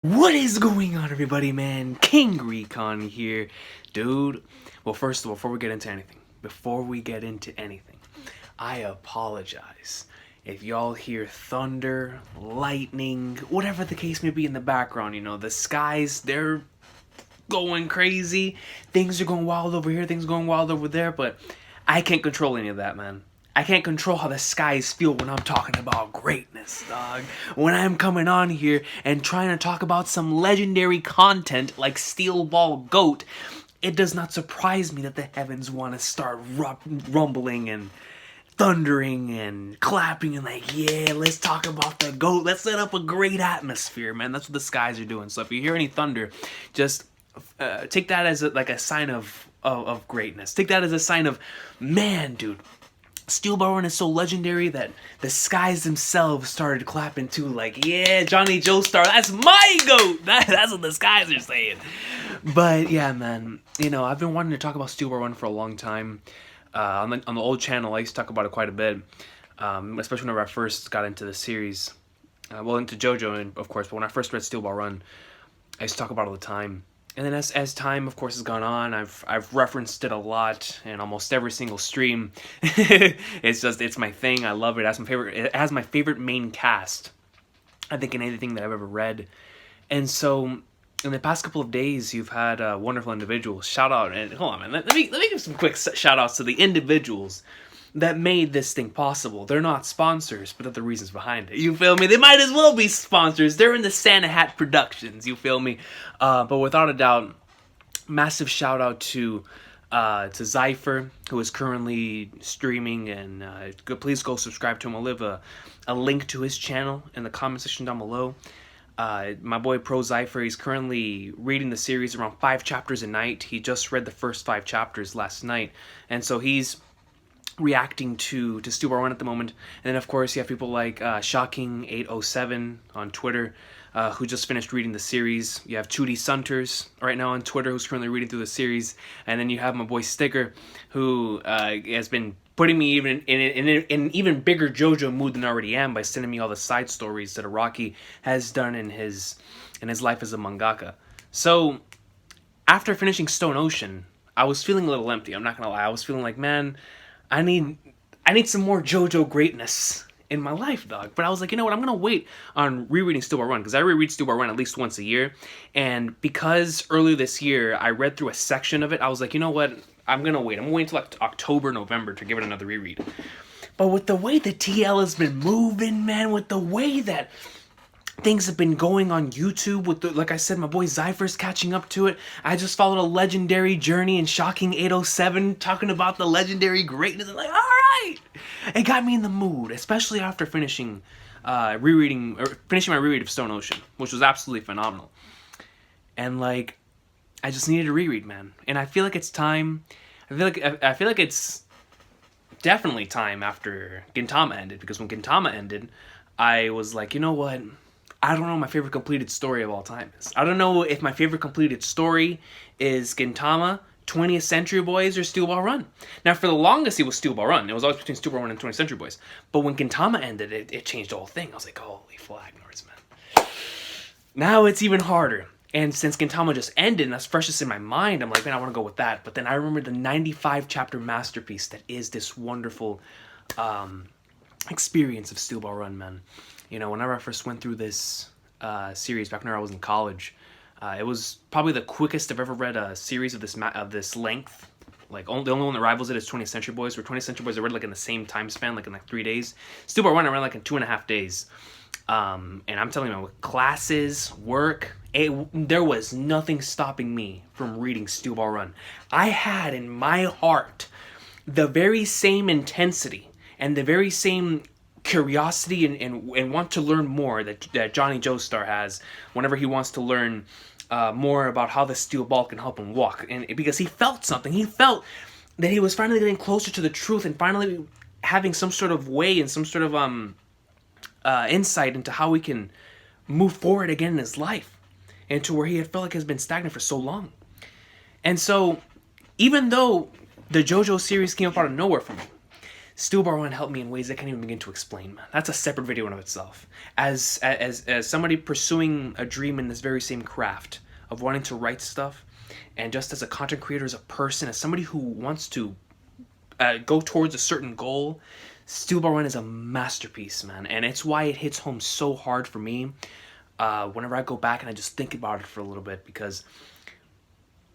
What is going on, everybody, man? King Recon here. Dude, well, first of all, before we get into anything, I apologize if y'all hear thunder, lightning, whatever the case may be in the background. You know, the skies, they're going crazy. Things are going wild over here, things are going wild over there, but I can't control any of that, man. I can't control how the skies feel when I'm talking about greatness, dog. When I'm coming on here and trying to talk about some legendary content like Steel Ball Goat, it does not surprise me that the heavens want to start rumbling and thundering and clapping and like, yeah, let's talk about the GOAT. Let's set up a great atmosphere, man. That's what the skies are doing. So if you hear any thunder, just take that as a sign of greatness. Take that as a sign of, man, dude. Steel Ball Run is so legendary that the skies themselves started clapping too, like, yeah, Johnny Joestar, that's my GOAT! That's what the skies are saying. But yeah, man, you know, I've been wanting to talk about Steel Ball Run for a long time. On the old channel, I used to talk about it quite a bit, especially whenever I first got into the series. Into JoJo, of course, but when I first read Steel Ball Run, I used to talk about it all the time. And then as time, of course, has gone on, I've referenced it a lot in almost every single stream. It's my thing. I love it. It has my favorite main cast, I think, in anything that I've ever read. And so in the past couple of days, you've had wonderful individuals. Shout out, and hold on, man. Let me give some quick shout outs to the individuals that made this thing possible. They're not sponsors, but they're the reasons behind it. You feel me? They might as well be sponsors. They're in the Santa Hat Productions. You feel me? But without a doubt, massive shout out to Zypher, who is currently streaming, and please go subscribe to him. I'll leave a link to his channel in the comment section down below. My boy Pro Zypher, he's currently reading the series around 5 chapters a night. He just read the first 5 chapters last night, and so he's reacting to Steel Ball Run at the moment. And then, of course, you have people like Shocking807 on Twitter, who just finished reading the series. You have Chudy Sunters right now on Twitter, who's currently reading through the series. And then you have my boy Sticker, who has been putting me even in an even bigger JoJo mood than I already am by sending me all the side stories that Araki has done in his life as a mangaka. So after finishing Stone Ocean, I was feeling a little empty. I'm not gonna lie. I was feeling like, man, I need some more JoJo greatness in my life, dog. But I was like, you know what? I'm going to wait on rereading Steel Ball Run, because I reread Steel Ball Run at least once a year. And because earlier this year I read through a section of it, I was like, you know what? I'm going to wait. I'm going to wait until October, November to give it another reread. But with the way the TL has been moving, man, with the way that things have been going on YouTube with, like I said, my boy Zypher's catching up to it. I just followed a legendary journey in Shocking807 talking about the legendary greatness. I'm like, all right, it got me in the mood, especially after finishing my reread of Stone Ocean, which was absolutely phenomenal. And like, I just needed a reread, man. And I feel like it's time. I feel like it's definitely time after Gintama ended, because when Gintama ended, I was like, you know what? I don't know what my favorite completed story of all time is. I don't know if my favorite completed story is Gintama, 20th Century Boys, or Steel Ball Run. Now, for the longest, it was Steel Ball Run. It was always between Steel Ball Run and 20th Century Boys. But when Gintama ended, it changed the whole thing. I was like, holy flagnards, man. Now it's even harder. And since Gintama just ended, and that's freshest in my mind, I'm like, man, I want to go with that. But then I remember the 95-chapter masterpiece that is this wonderful experience of Steel Ball Run, man. You know, whenever I first went through this series back when I was in college, it was probably the quickest I've ever read a series of this length. Like, the only one that rivals it is 20th Century Boys, where 20th Century Boys I read like in the same time span, like in like 3 days. Steel Ball Run I read like in 2.5 days. And I'm telling you, with classes, work, there was nothing stopping me from reading Steel Ball Run. I had in my heart the very same intensity and the very same curiosity and want to learn more that Johnny Joestar has whenever he wants to learn more about how the steel ball can help him walk. And because he felt something. He felt that he was finally getting closer to the truth and finally having some sort of way and some sort of insight into how he can move forward again in his life, and to where he had felt like has been stagnant for so long. And so, even though the JoJo series came up out of nowhere for me, Steel Ball Run helped me in ways I can't even begin to explain, man. That's a separate video in of itself. As somebody pursuing a dream in this very same craft of wanting to write stuff, and just as a content creator, as a person, as somebody who wants to go towards a certain goal, Steel Ball Run is a masterpiece, man. And it's why it hits home so hard for me whenever I go back and I just think about it for a little bit, because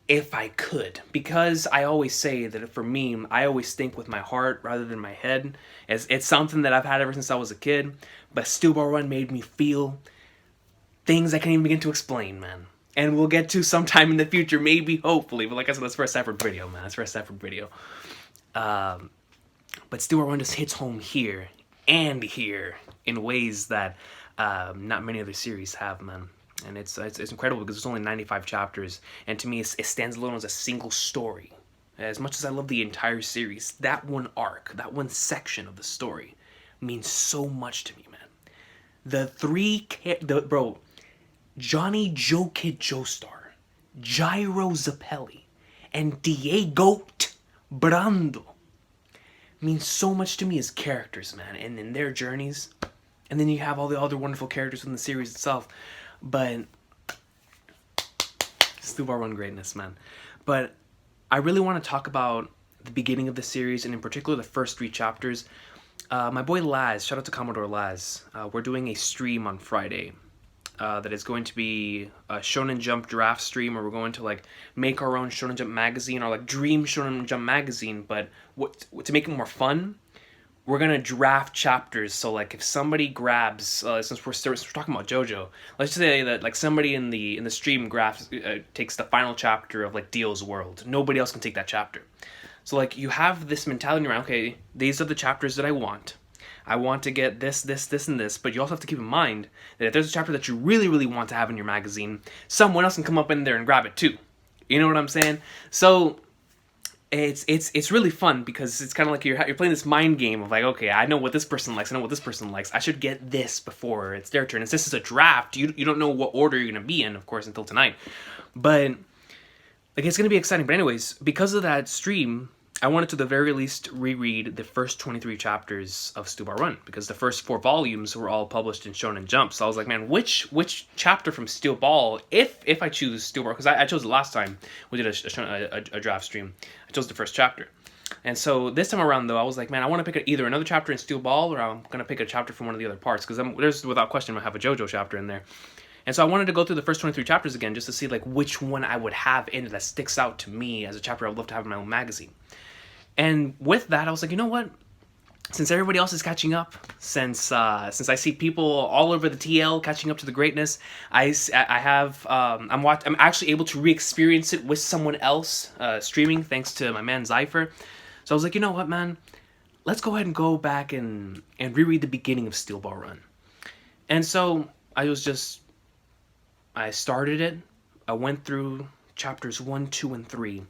if I could, because I always say that for me, I always think with my heart rather than my head. It's something that I've had ever since I was a kid, but Steel Ball Run made me feel things I can't even begin to explain, man. And we'll get to sometime in the future, maybe, hopefully, but like I said, that's for a separate video, man. That's for a separate video. But Steel Ball Run just hits home here and here in ways that not many other series have, man. And it's incredible because it's only 95 chapters, and to me it stands alone as a single story. As much as I love the entire series, that one arc, that one section of the story means so much to me, man. Bro, Johnny Joe Kid Joestar, Gyro Zappelli, and Diego Brando means so much to me as characters, man, and in their journeys. And then you have all the other wonderful characters in the series itself. But Steel Ball Run greatness, man. But I really want to talk about the beginning of the series, and in particular the first 3 chapters. My boy Laz, shout out to Commodore Laz, we're doing a stream on Friday that is going to be a Shonen Jump draft stream, where we're going to like make our own Shonen Jump magazine, or like dream Shonen Jump magazine, but to make it more fun, we're gonna draft chapters. So like if somebody grabs, since we're talking about JoJo, let's just say that like somebody in the stream takes the final chapter of like Dio's World. Nobody else can take that chapter. So like you have this mentality around, okay, these are the chapters that I want. I want to get this, and this, but you also have to keep in mind that if there's a chapter that you really, really want to have in your magazine, someone else can come up in there and grab it too. You know what I'm saying? So it's really fun, because it's kind of like you're playing this mind game of like, okay, I know what this person likes, I know what this person likes, I should get this before it's their turn. And since it's a draft, you don't know what order you're going to be in, of course, until tonight. But like it's going to be exciting. But anyways, because of that stream, I wanted to the very least reread the first 23 chapters of Steel Ball Run, because the first 4 volumes were all published in Shonen Jump. So I was like, man, which chapter from Steel Ball, if I choose Steel Ball, because I chose it last time we did a draft stream, I chose the first chapter. And so this time around, though, I was like, man, I want to pick either another chapter in Steel Ball, or I'm going to pick a chapter from one of the other parts, because there's, without question, I have a JoJo chapter in there. And so I wanted to go through the first 23 chapters again, just to see like which one I would have in it that sticks out to me as a chapter I would love to have in my own magazine. And with that, I was like, you know what? Since everybody else is catching up, since I see people all over the TL catching up to the greatness, I'm actually able to re-experience it with someone else streaming, thanks to my man Zypher. So I was like, you know what, man? Let's go ahead and go back and reread the beginning of Steel Ball Run. And so I started it. I went through chapters 1, 2, and 3.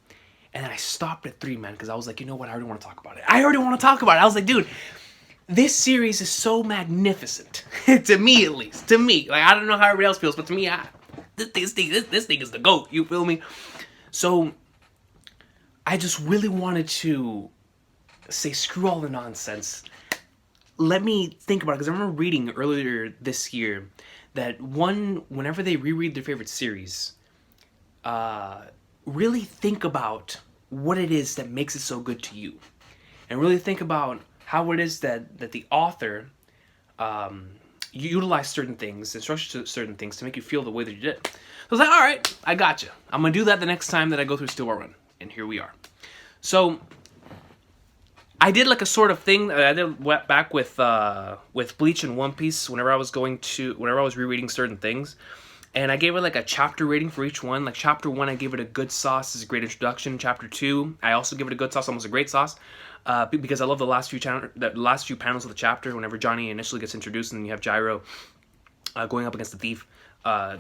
And then I stopped at 3, man, because I was like, you know what? I already want to talk about it. I was like, dude, this series is so magnificent. To me, at least. To me. Like, I don't know how everybody else feels, but to me, this thing is the GOAT. You feel me? So, I just really wanted to say, screw all the nonsense. Let me think about it, because I remember reading earlier this year that whenever they reread their favorite series, really think about what it is that makes it so good to you, and really think about how it is that the author utilized certain things and structured certain things to make you feel the way that you did. So I was like, all right, I gotcha. I'm gonna do that the next time that I go through Steel Ball Run, and here we are. So I did like a sort of thing that I did back with Bleach and One Piece whenever I was rereading certain things. And I gave it like a chapter rating for each one. Like chapter 1, I gave it a good sauce. It's a great introduction. Chapter 2, I also give it a good sauce, almost a great sauce, because I love the last few panels of the chapter. Whenever Johnny initially gets introduced, and then you have Gyro going up against the thief. I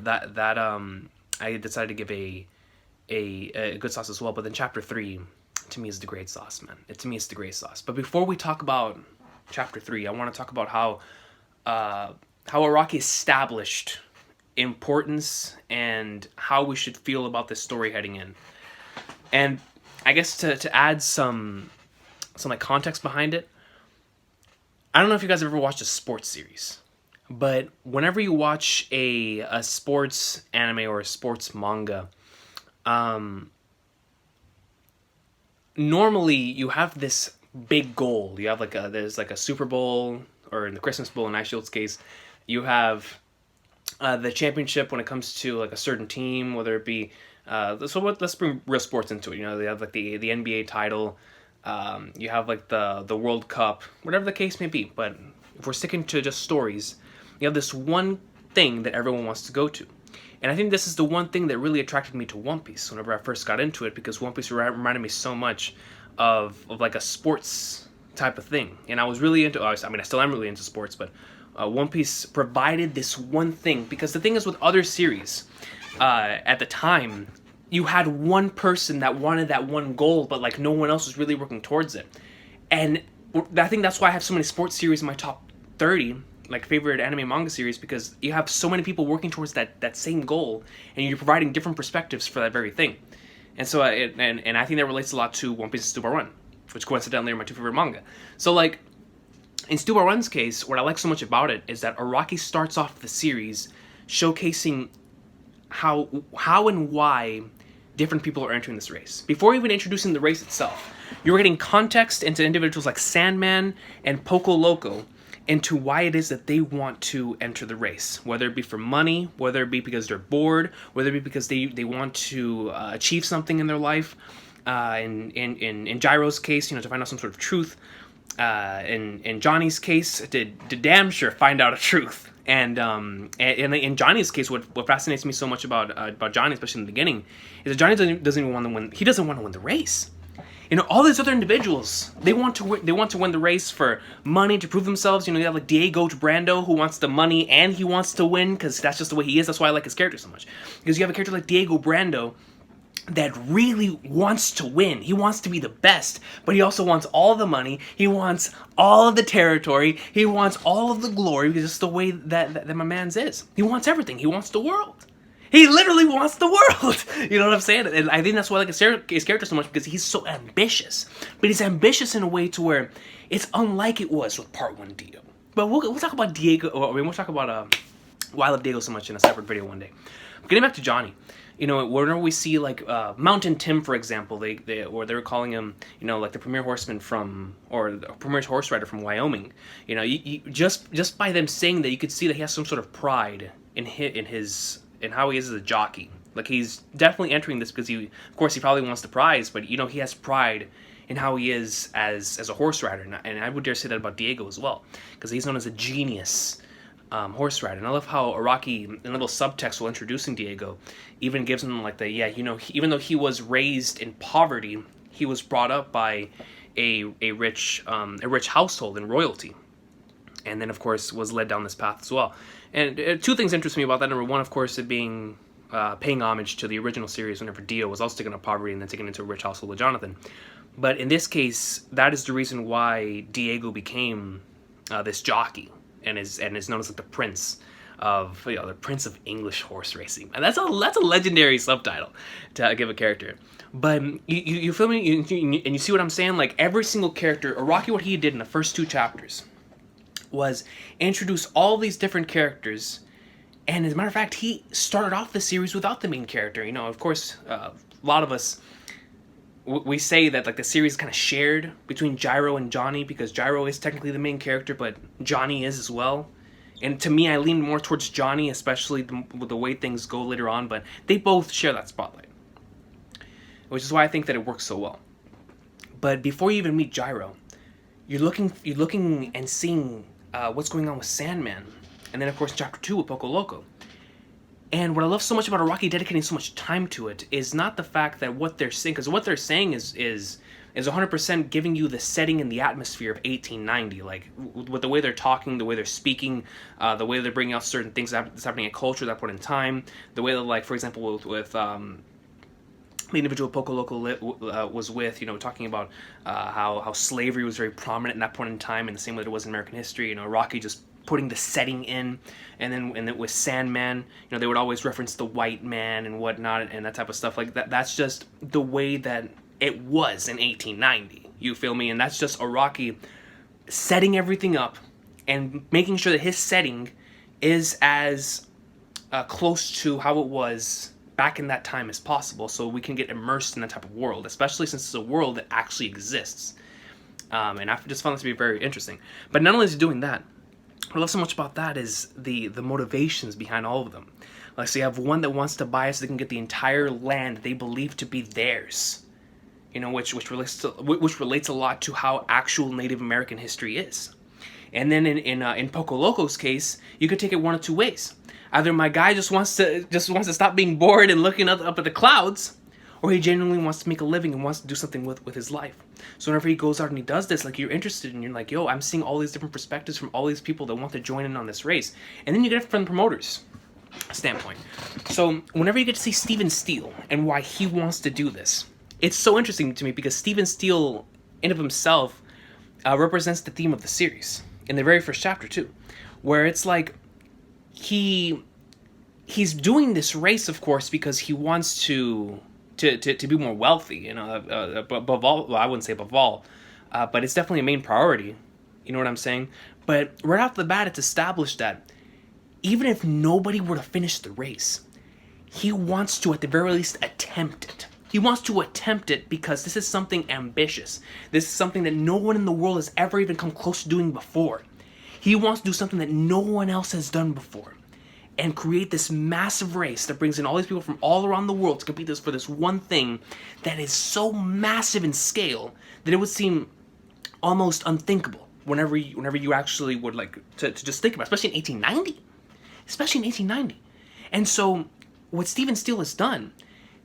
decided to give a good sauce as well. But then chapter 3, to me, is the great sauce, man. To me, it's the great sauce. But before we talk about chapter 3, I want to talk about how Araki established importance and how we should feel about this story heading in. And I guess to add some like context behind it, I don't know if you guys have ever watched a sports series, but whenever you watch a sports anime or a sports manga, um, normally you have this big goal. You have there's like a Super Bowl, or in the Christmas Bowl in Ice Shield's case, you have the championship when it comes to like a certain team, whether it be let's bring real sports into it. You know, they have like the NBA title. You have like the World Cup, whatever the case may be. But if we're sticking to just stories, you have this one thing that everyone wants to go to. And I think this is the one thing that really attracted me to One Piece whenever I first got into it, because One Piece reminded me so much of like a sports type of thing. And I was really into, I mean, I still am really into sports, but One Piece provided this one thing. Because the thing is, with other series, at the time, you had one person that wanted that one goal, but like no one else was really working towards it. And I think that's why I have so many sports series in my top 30, like favorite anime manga series, because you have so many people working towards that same goal, and you're providing different perspectives for that very thing. And so, and I think that relates a lot to One Piece's Steel Run, which coincidentally are my two favorite manga. So like, in Steel Run's case, what I like so much about it is that Araki starts off the series showcasing how and why different people are entering this race. Before even introducing the race itself, you're getting context into individuals like Sandman and Poco Loco into why it is that they want to enter the race, whether it be for money, whether it be because they're bored, whether it be because they want to achieve something in their life. In Gyro's case, you know, to find out some sort of truth. In Johnny's case, to damn sure find out a truth. And in Johnny's case, what fascinates me so much about Johnny, especially in the beginning, is that Johnny doesn't even want to win. He doesn't want to win the race. You know, all these other individuals, they want to win the race for money, to prove themselves. You know, you have like Diego Brando, who wants the money and he wants to win, because that's just the way he is. That's why I like his character so much. Because you have a character like Diego Brando that really wants to win. He wants to be the best, but he also wants all the money. He wants all of the territory. He wants all of the glory, because it's the way that my man's is. He wants everything. He wants the world. He literally wants the world. You know what I'm saying? And I think that's why I like his character so much, because he's so ambitious. But he's ambitious in a way to where it's unlike it was with Part 1 Dio. But we'll talk about Diego. I mean, we'll talk about why I love Diego so much in a separate video one day. Getting back to Johnny. You know, whenever we see like Mountain Tim, for example, they were calling him, you know, like the premier horseman from, or the premier horse rider from Wyoming. You know, you just by them saying that, you could see that he has some sort of pride in how he is as a jockey. Like, he's definitely entering this because he probably wants the prize, but you know, he has pride in how he is as a horse rider, and I would dare say that about Diego as well, because he's known as a genius horse rider. And I love how Araki, in a little subtext while introducing Diego, even gives him like even though he was raised in poverty, he was brought up by a rich household and royalty, and then of course was led down this path as well. And two things interest me about that. Number one, of course, it being paying homage to the original series whenever Dio was also taken to poverty and then taken into a rich household with Jonathan. But in this case, that is the reason why Diego became this jockey and is known as like the prince of the prince of English horse racing. And that's a legendary subtitle to give a character. But you feel me? And you see what I'm saying? Like, every single character, Araki, what he did in the first 2 chapters was introduce all these different characters, and as a matter of fact, he started off the series without the main character. You know, of course, a lot of us, we say that like the series is kind of shared between Gyro and Johnny, because Gyro is technically the main character, but Johnny is as well. And to me, I lean more towards Johnny, especially with the way things go later on, but they both share that spotlight, which is why I think that it works so well. But before you even meet Gyro, you're looking and seeing what's going on with Sandman, and then of course chapter 2 with Poco Loco. And what I love so much about Araki dedicating so much time to it is not the fact that what they're saying, because what they're saying is 100% giving you the setting and the atmosphere of 1890, like with the way they're talking, the way they're speaking, the way they're bringing out certain things that's happening in culture at that point in time, the way that, like, for example, with the individual Poco Loco was with, you know, talking about how slavery was very prominent in that point in time, in the same way that it was in American history. You know, Rocky just putting the setting in, and then with Sandman, you know, they would always reference the white man and whatnot and that type of stuff like that. That's just the way that it was in 1890. You feel me? And that's just Araki setting everything up and making sure that his setting is as close to how it was back in that time as possible, so we can get immersed in that type of world, especially since it's a world that actually exists. And I just found this to be very interesting. But not only is he doing that, what I love so much about that is the motivations behind all of them. Like, so you have one that wants to buy it so they can get the entire land they believe to be theirs. You know, which relates a lot to how actual Native American history is. And then in Poco Loco's case, you could take it one of two ways. Either my guy just wants to stop being bored and looking up at the clouds, or he genuinely wants to make a living and wants to do something with his life. So whenever he goes out and he does this, like, you're interested and you're like, yo, I'm seeing all these different perspectives from all these people that want to join in on this race. And then you get it from the promoters' standpoint. So whenever you get to see Steele and why he wants to do this, it's so interesting to me because Steele, in of himself, represents the theme of the series in the very first chapter too, where it's like he's doing this race, of course, because he wants to be more wealthy. You know, above all, well, I wouldn't say above all, but it's definitely a main priority. You know what I'm saying? But right off the bat, it's established that even if nobody were to finish the race, he wants to at the very least attempt it. He wants to attempt it because this is something ambitious. This is something that no one in the world has ever even come close to doing before. He wants to do something that no one else has done before and create this massive race that brings in all these people from all around the world to compete for this one thing that is so massive in scale that it would seem almost unthinkable whenever you actually would like to just think about it, especially in 1890. And so what Steele has done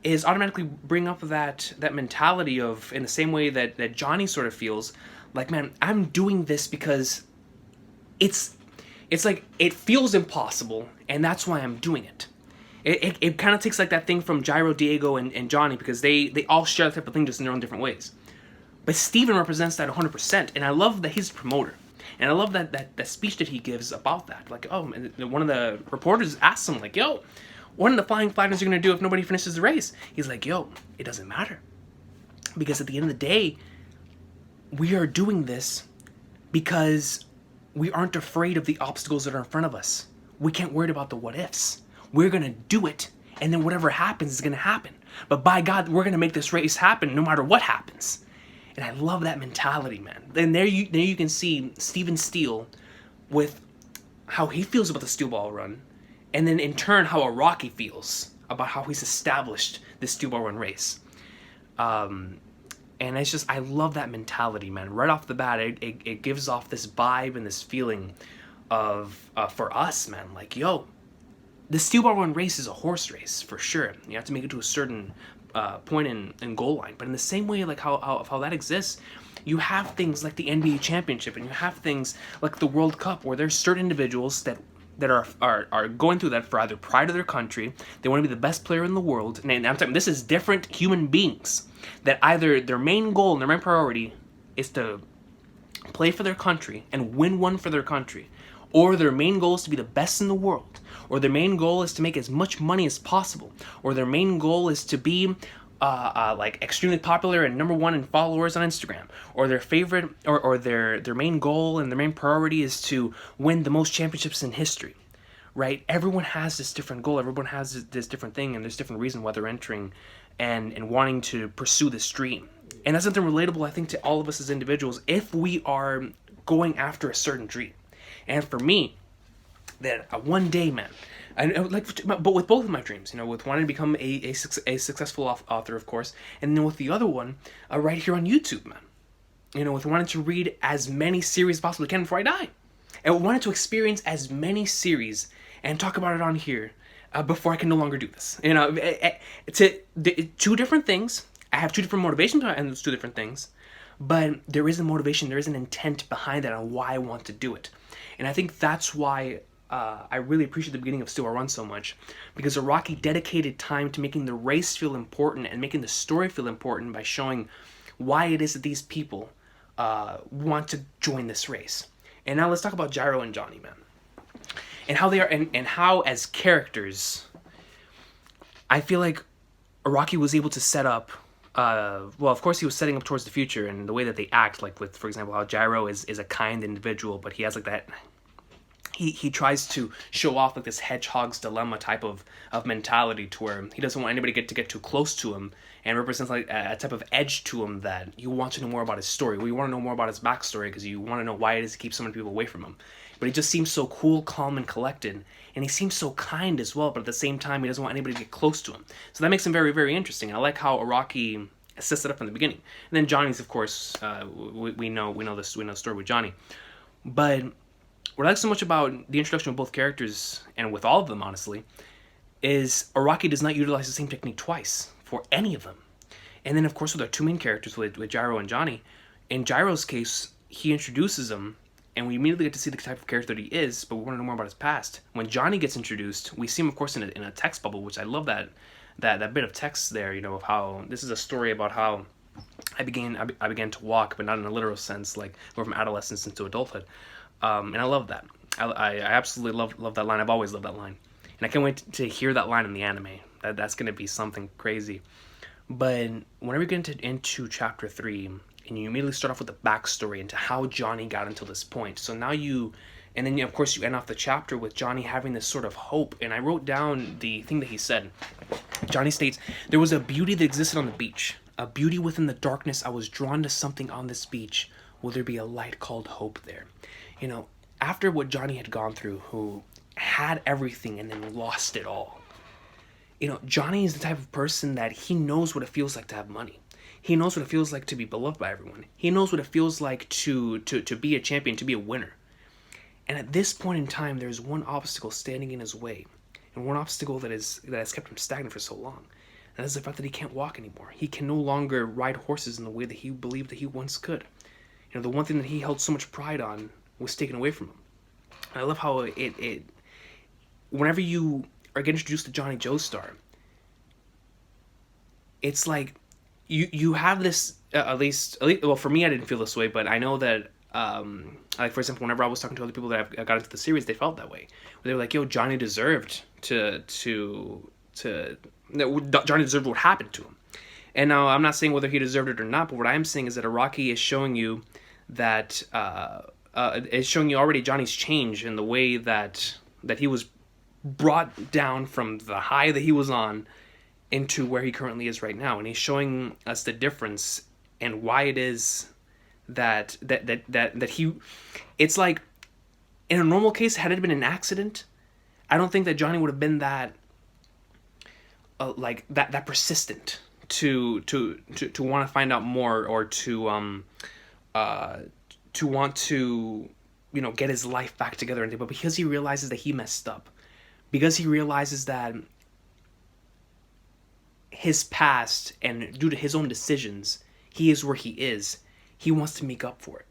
is automatically bring up that mentality of, in the same way that Johnny sort of feels, like, man, I'm doing this because it's like, it feels impossible, and that's why I'm doing it. It kind of takes like that thing from Gyro, Diego, and Johnny, because they all share that type of thing just in their own different ways. But Steven represents that 100%, and I love that he's a promoter. And I love that speech that he gives about that. Like, oh, and one of the reporters asks him, like, yo, what are the Flying Flaggers going to do if nobody finishes the race? He's like, yo, it doesn't matter. Because at the end of the day, we are doing this because we aren't afraid of the obstacles that are in front of us. We can't worry about the what ifs. We're going to do it, and then whatever happens is going to happen. But by God, we're going to make this race happen no matter what happens. And I love that mentality, man. And there you can see Steele with how he feels about the Steel Ball Run, and then in turn how Rocky feels about how he's established this Steel Ball Run race. And it's just, I love that mentality, man. Right off the bat, it gives off this vibe and this feeling of, for us, man, like, yo, the Steel Ball Run race is a horse race, for sure. You have to make it to a certain point in goal line. But in the same way, like how that exists, you have things like the NBA championship, and you have things like the World Cup, where there's certain individuals that are going through that for either pride of their country. They want to be the best player in the world. And I'm talking, this is different human beings that either their main goal and their main priority is to play for their country and win one for their country, or their main goal is to be the best in the world, or their main goal is to make as much money as possible, or their main goal is to be like extremely popular and number one in followers on Instagram, or their favorite, or their main goal and their main priority is to win the most championships in history, right? Everyone has this different goal, everyone has this different thing, and there's different reason why they're entering and wanting to pursue this dream. And that's something relatable, I think, to all of us as individuals if we are going after a certain dream. And for me, that one day, man, but with both of my dreams, you know, with wanting to become a successful author, of course, and then with the other one, right here on YouTube, man, you know, with wanting to read as many series as possibly can before I die, and wanted to experience as many series and talk about it on here before I can no longer do this. You know, two different things. I have two different motivations behind those two different things, but there is a motivation, there is an intent behind that on why I want to do it. And I think that's why I really appreciate the beginning of Steel Ball Run so much, because Rocky dedicated time to making the race feel important and making the story feel important by showing why it is that these people want to join this race. And now let's talk about Gyro and Johnny, man, and how they are, and how as characters, I feel like Rocky was able to set up well, of course, he was setting up towards the future, and the way that they act, like with, for example, how Gyro is a kind individual, but he has like that. He tries to show off like this hedgehog's dilemma type of mentality, to where he doesn't want anybody to get too close to him, and represents like a type of edge to him that you want to know more about his story. Well, you want to know more about his backstory because you want to know why it is he keeps so many people away from him. But he just seems so cool, calm, and collected, and he seems so kind as well. But at the same time, he doesn't want anybody to get close to him. So that makes him very, very interesting. I like how Araki sets it up in the beginning. And then Johnny's, of course, we know the story with Johnny, but what I like so much about the introduction of both characters, and with all of them, honestly, is Araki does not utilize the same technique twice for any of them. And then, of course, with our two main characters, with Gyro and Johnny, in Gyro's case, he introduces them, and we immediately get to see the type of character that he is, but we want to know more about his past. When Johnny gets introduced, we see him, of course, in a text bubble, which I love that bit of text there, of how this is a story about how I began to walk, but not in a literal sense, like go from adolescence into adulthood. And I love that. I absolutely love that line. I've always loved that line. And I can't wait to hear that line in the anime. That's going to be something crazy. But whenever you get into chapter 3, and you immediately start off with the backstory into how Johnny got until this point. So now and then of course you end off the chapter with Johnny having this sort of hope. And I wrote down the thing that he said. Johnny states, "There was a beauty that existed on the beach. A beauty within the darkness. I was drawn to something on this beach. Will there be a light called hope there?" After what Johnny had gone through, who had everything and then lost it all, Johnny is the type of person that he knows what it feels like to have money. He knows what it feels like to be beloved by everyone. He knows what it feels like to be a champion, to be a winner. And at this point in time, there's one obstacle standing in his way, and one obstacle that has kept him stagnant for so long. And that's the fact that he can't walk anymore. He can no longer ride horses in the way that he believed that he once could. The one thing that he held so much pride on was taken away from him. And I love how it whenever you are getting introduced to Johnny Joestar, it's like you have this, at least, well, for me, I didn't feel this way, but I know that, like, for example, whenever I was talking to other people that have got into the series, they felt that way. They were like, yo, Johnny deserved Johnny deserved what happened to him. And now, I'm not saying whether he deserved it or not, but what I'm saying is that Araki is showing you that, it's showing you already Johnny's change in the way that he was brought down from the high that he was on into where he currently is right now. And he's showing us the difference and why it is that he, it's like, in a normal case, had it been an accident, I don't think that Johnny would have been that that persistent to want to find out more, or to want to get his life back together. But because he realizes that he messed up, because he realizes that his past, and due to his own decisions, he is where he is, he wants to make up for it.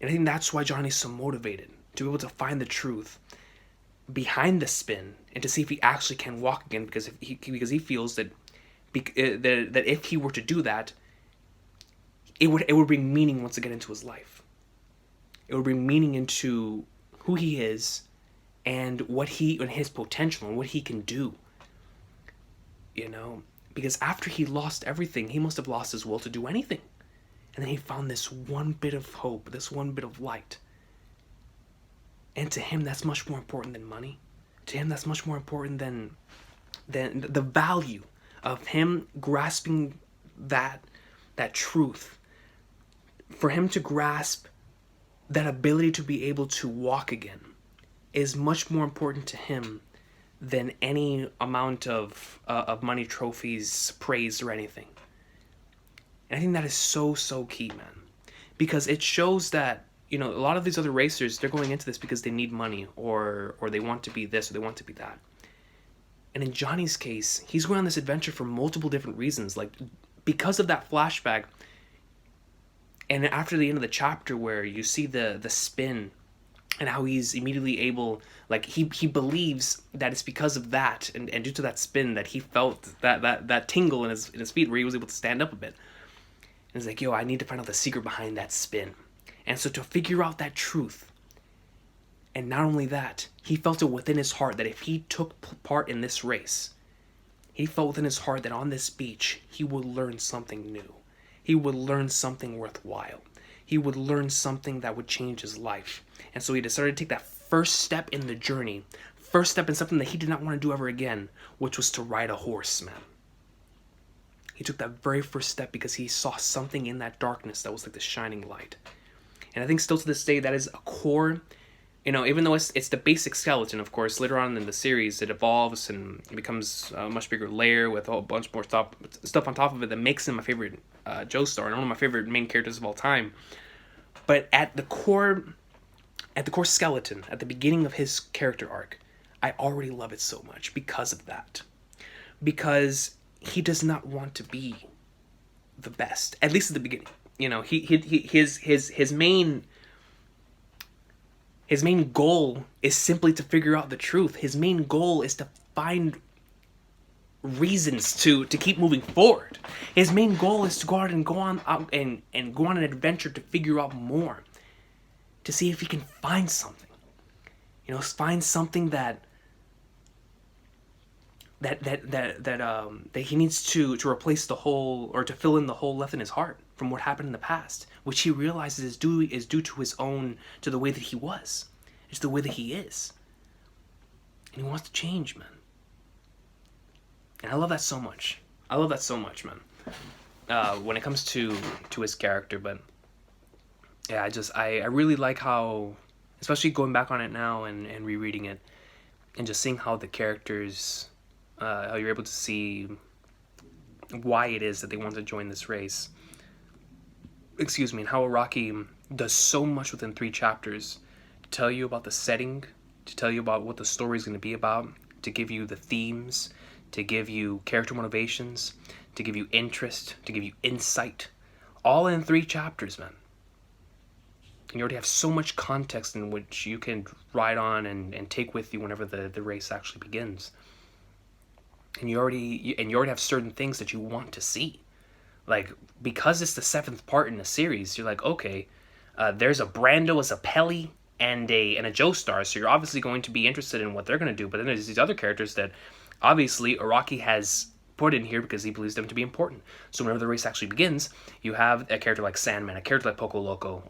And I think that's why Johnny's so motivated, to be able to find the truth behind the spin, and to see if he actually can walk again, because he feels that if he were to do that, it would bring meaning once again into his life. It would bring meaning into who he is, and his potential, and what he can do. Because after he lost everything, he must have lost his will to do anything. And then he found this one bit of hope, this one bit of light. And to him, that's much more important than money. To him, that's much more important than the value of him grasping that truth. For him to grasp that ability to be able to walk again is much more important to him than any amount of money, trophies, praise, or anything. And I think that is so key, man. Because it shows that, a lot of these other racers, they're going into this because they need money, or they want to be this, or they want to be that. And in Johnny's case, he's going on this adventure for multiple different reasons. Like, because of that flashback, and after the end of the chapter where you see the spin, and how he's immediately able, like, he believes that it's because of that, and due to that spin, that he felt that tingle in his feet, where he was able to stand up a bit. And he's like, yo, I need to find out the secret behind that spin. And so to figure out that truth, and not only that, he felt it within his heart that if he took part in this race, He felt within his heart that on this beach, he would learn something new. He would learn something worthwhile. He would learn something that would change his life. And so he decided to take that first step in the journey, first step in something that he did not want to do ever again, which was to ride a horse, man. He took that very first step because he saw something in that darkness that was like the shining light. And I think still to this day, that is a core, even though it's the basic skeleton, of course, later on in the series, it evolves and it becomes a much bigger layer with a whole bunch more stuff on top of it that makes him my favorite Joestar and one of my favorite main characters of all time. But at the core skeleton, at the beginning of his character arc, I already love it so much because of that. Because he does not want to be the best, at least at the beginning. His main goal is simply to figure out the truth. His main goal is to find reasons to keep moving forward. His main goal is to go out and go on an adventure to figure out more, to see if he can find something. Find something that he needs to replace the hole, or to fill in the hole left in his heart from what happened in the past, which he realizes is due to the way that he was. It's the way that he is. And he wants to change, man. And I love that so much. Man. When it comes to his character, but yeah, I really like how, especially going back on it now and rereading it, and just seeing how the characters, how you're able to see why it is that they want to join this race. And how Araki does so much within 3 chapters to tell you about the setting, to tell you about what the story is going to be about, to give you the themes, to give you character motivations, to give you interest, to give you insight, all in 3 chapters, man. And you already have so much context in which you can ride on and take with you whenever the race actually begins. And you already have certain things that you want to see. Like, because it's the 7th part in the series, you're like, okay, there's a Brando as a Pelly and a Joestar, so you're obviously going to be interested in what they're going to do. But then there's these other characters that obviously Araki has put in here because he believes them to be important. So whenever the race actually begins, you have a character like Sandman, a character like Poco Loco,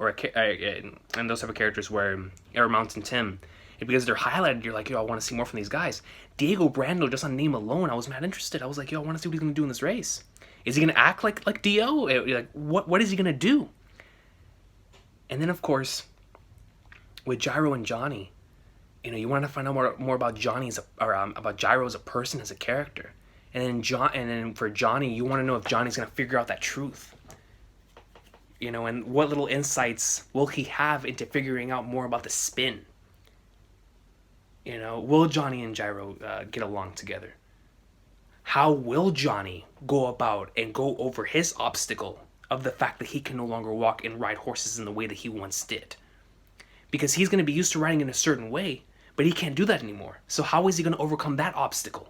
and those type of characters where Air Mountain Tim. And because they're highlighted, you're like, yo, I want to see more from these guys. Diego Brando, just on name alone, I was mad interested. I was like, yo, I want to see what he's going to do in this race. Is he going to act like Dio? Like, what is he going to do? And then, of course, with Gyro and Johnny, you want to find out more about about Gyro as a person, as a character. And then for Johnny, you want to know if Johnny's going to figure out that truth. And what little insights will he have into figuring out more about the spin? Will Johnny and Gyro get along together? How will Johnny go about and go over his obstacle of the fact that he can no longer walk and ride horses in the way that he once did? Because he's going to be used to riding in a certain way, but he can't do that anymore. So how is he going to overcome that obstacle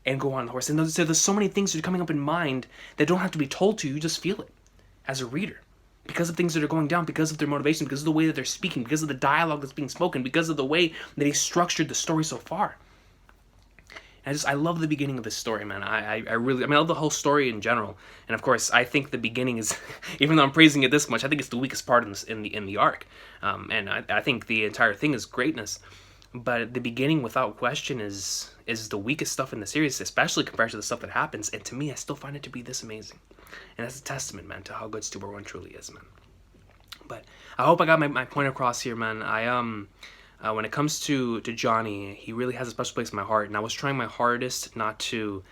and go on the horse? And there's so many things that are coming up in mind that don't have to be told to you. You just feel it as a reader. Because of things that are going down, because of their motivation, because of the way that they're speaking, because of the dialogue that's being spoken, because of the way that he structured the story so far. I love the beginning of this story, man. I love the whole story in general. And of course, I think the beginning is, even though I'm praising it this much, I think it's the weakest part in the arc. And I think the entire thing is greatness. But the beginning, without question, is the weakest stuff in the series, especially compared to the stuff that happens. And to me, I still find it to be this amazing. And that's a testament, man, to how good Super 1 truly is, man. But I hope I got my point across here, man. When it comes to Johnny, he really has a special place in my heart, and I was trying my hardest not to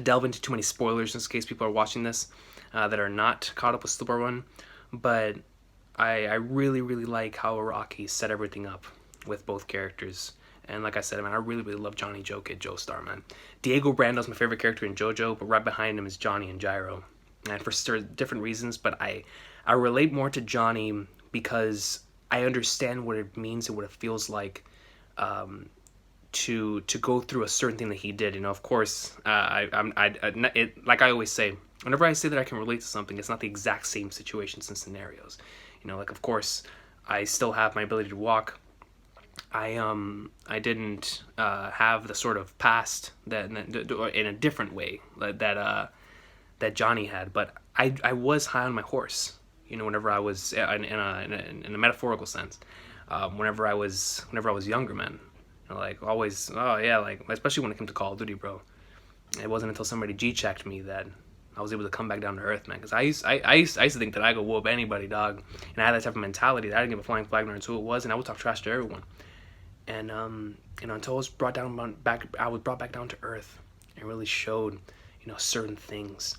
delve into too many spoilers in case people are watching this that are not caught up with Super 1. But I really, really like how Araki set everything up with both characters. And like I said, man, I really, really love Johnny Joestar, man. Diego Brando's my favorite character in JoJo, but right behind him is Johnny and Gyro. And for different reasons, but I relate more to Johnny because I understand what it means and what it feels like to go through a certain thing that he did. Of course, like I always say, whenever I say that I can relate to something, it's not the exact same situations and scenarios. Like, of course, I still have my ability to walk. I didn't have the sort of past that in a different way that Johnny had, but I was high on my horse. You know, whenever I was in a metaphorical sense, whenever I was younger, man. You know, like always, oh yeah, like especially when it came to Call of Duty, bro. It wasn't until somebody G-checked me that I was able to come back down to earth, man. Because I used to think that I could whoop anybody, dog. And I had that type of mentality that I didn't give a flying flag no who it was, and I would talk trash to everyone. And you know, until I was brought back down to earth, and really showed, you know, certain things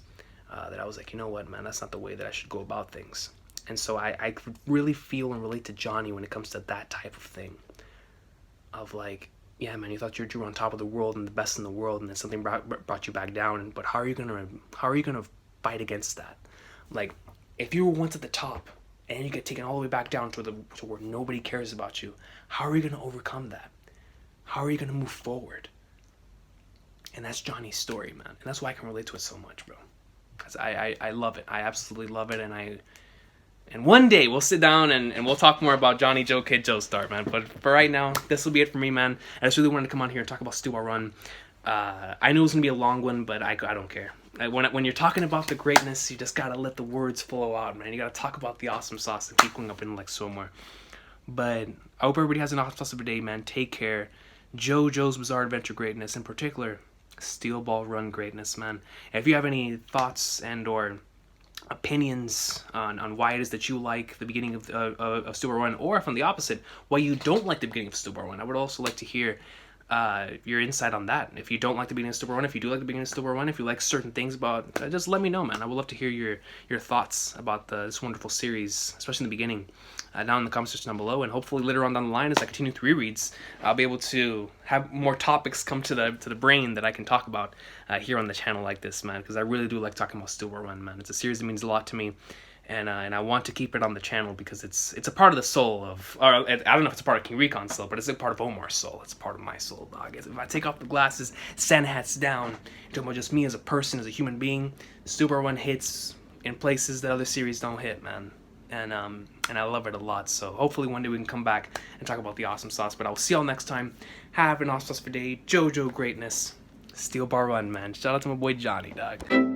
that I was like, you know what, man, that's not the way that I should go about things. And so I really feel and relate to Johnny when it comes to that type of thing. Of like, yeah, man, you thought you were on top of the world and the best in the world, and then something brought you back down. But how are you gonna fight against that? Like, if you were once at the top and you get taken all the way back down to where nobody cares about you, how are you gonna overcome that? How are you gonna move forward? And that's Johnny's story, man, and that's why I can relate to it so much, bro. Cause I love it. I absolutely love it, and one day we'll sit down and we'll talk more about Johnny Joe Kid Joe Star, man. But for right now, this will be it for me, man. I just really wanted to come on here and talk about Steele Run. I knew it was gonna be a long one, but I don't care. When you're talking about the greatness, you just gotta let the words flow out, man. You gotta talk about the awesome sauce and keep going up in like somewhere. But I hope everybody has an awesome sauce of a day, man. Take care. JoJo's Bizarre Adventure greatness, in particular, Steel Ball Run greatness, man. And if you have any thoughts and or opinions on why it is that you like the beginning of Steel Ball Run, or from the opposite, why you don't like the beginning of Steel Ball Run, I would also like to hear your insight on that. If you don't like the beginning of Steel Ball Run, if you do like the beginning of Steel Ball Run, if you like certain things about just let me know, man. I would love to hear your thoughts about this wonderful series, especially in the beginning, down in the comment section down below. And hopefully later on down the line, as I continue through rereads, I'll be able to have more topics come to the brain that I can talk about here on the channel like this, man, because I really do like talking about Steel Ball Run, man. It's a series that means a lot to me. And I want to keep it on the channel because it's a part of the soul of, or I don't know if it's a part of King Recon's soul, but it's a part of Omar's soul. It's a part of my soul, dog. If I take off the glasses, Santa hats down, talking about just me as a person, as a human being, Steel Ball Run hits in places that other series don't hit, man. And I love it a lot. So hopefully one day we can come back and talk about the awesome sauce. But I will see y'all next time. Have an awesome sauce for day. JoJo greatness. Steel Ball Run, man. Shout out to my boy Johnny, dog.